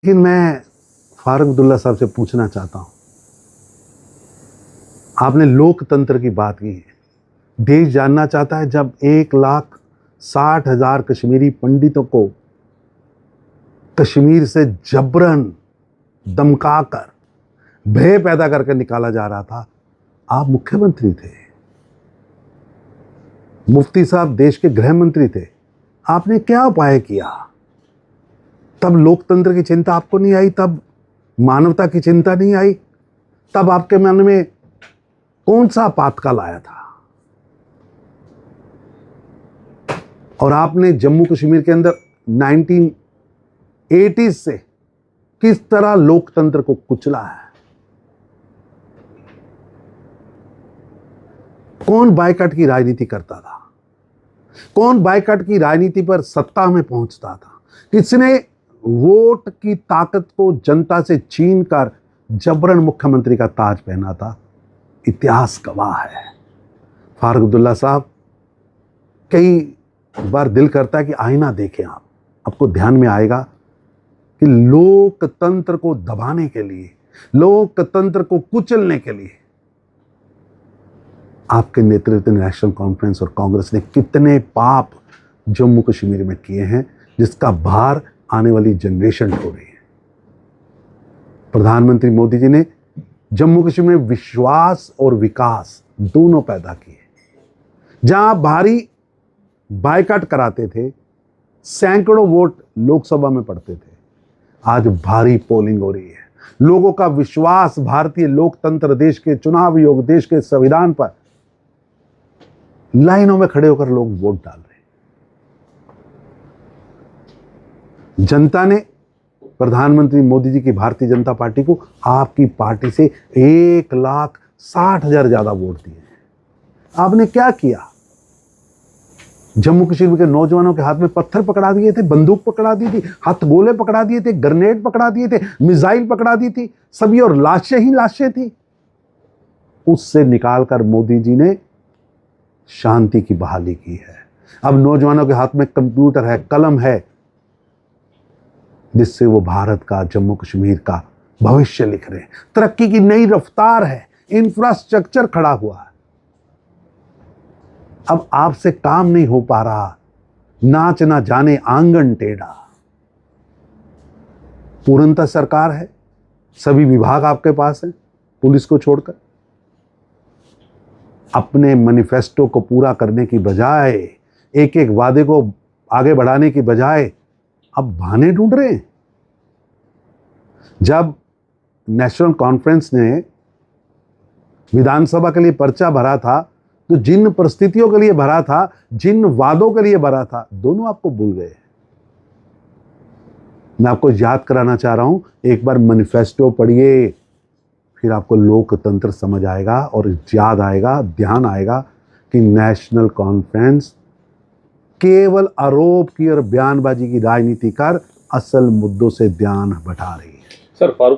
लेकिन मैं फारूक अब्दुल्ला साहब से पूछना चाहता हूं, आपने लोकतंत्र की बात की है। देश जानना चाहता है जब 1,60,000 कश्मीरी पंडितों को कश्मीर से जबरन धमकाकर भय पैदा करके निकाला जा रहा था, आप मुख्यमंत्री थे, मुफ्ती साहब देश के गृह मंत्री थे, आपने क्या उपाय किया? तब लोकतंत्र की चिंता आपको नहीं आई, तब मानवता की चिंता नहीं आई, तब आपके मन में कौन सा आपातकाल आया था? और आपने जम्मू कश्मीर के अंदर 1980s से किस तरह लोकतंत्र को कुचला है? कौन बायकॉट की राजनीति करता था? कौन बायकॉट की राजनीति पर सत्ता में पहुंचता था? किसने वोट की ताकत को जनता से छीन कर जबरन मुख्यमंत्री का ताज पहना था? इतिहास गवाह है। फारूक अब्दुल्ला साहब, कई बार दिल करता है कि आईना देखें, आपको ध्यान में आएगा कि लोकतंत्र को दबाने के लिए, लोकतंत्र को कुचलने के लिए आपके नेतृत्व में नेशनल कॉन्फ्रेंस और कांग्रेस ने कितने पाप जम्मू कश्मीर में किए हैं, जिसका भार आने वाली जनरेशन हो रही है। प्रधानमंत्री मोदी जी ने जम्मू कश्मीर में विश्वास और विकास दोनों पैदा किए। जहां भारी बायकॉट कराते थे, सैकड़ों वोट लोकसभा में पड़ते थे, आज भारी पोलिंग हो रही है। लोगों का विश्वास भारतीय लोकतंत्र, देश के चुनाव आयोग, देश के संविधान पर लाइनों में खड़े होकर लोग वोट डाल रहे हैं। जनता ने प्रधानमंत्री मोदी जी की भारतीय जनता पार्टी को, आपकी पार्टी से 1,60,000 ज्यादा वोट दिए हैं। आपने क्या किया? जम्मू कश्मीर के नौजवानों के हाथ में पत्थर पकड़ा दिए थे, बंदूक पकड़ा दी थी, हथगोले पकड़ा दिए थे, ग्रेनेड पकड़ा दिए थे, मिसाइल पकड़ा दी थी, सभी और लाशें ही लाशें थी। उससे निकालकर मोदी जी ने शांति की बहाली की है। अब नौजवानों के हाथ में कंप्यूटर है, कलम है, जिससे वो भारत का, जम्मू कश्मीर का भविष्य लिख रहे हैं। तरक्की की नई रफ्तार है, इंफ्रास्ट्रक्चर खड़ा हुआ है। अब आपसे काम नहीं हो पा रहा, नाच ना जाने आंगन टेढ़ा। पूर्णतः सरकार है, सभी विभाग आपके पास हैं, पुलिस को छोड़कर। अपने मैनिफेस्टो को पूरा करने की बजाय, एक एक वादे को आगे बढ़ाने की बजाय अब बहाने ढूंढ रहे हैं। जब नेशनल कॉन्फ्रेंस ने विधानसभा के लिए पर्चा भरा था, तो जिन परिस्थितियों के लिए भरा था, जिन वादों के लिए भरा था, दोनों आपको भूल गए। मैं आपको याद कराना चाह रहा हूं, एक बार मैनिफेस्टो पढ़िए, फिर आपको लोकतंत्र समझ आएगा और याद आएगा, ध्यान आएगा कि नेशनल कॉन्फ्रेंस केवल आरोप की और बयानबाजी की राजनीति कर असल मुद्दों से ध्यान बटा रही है। सर, फारूक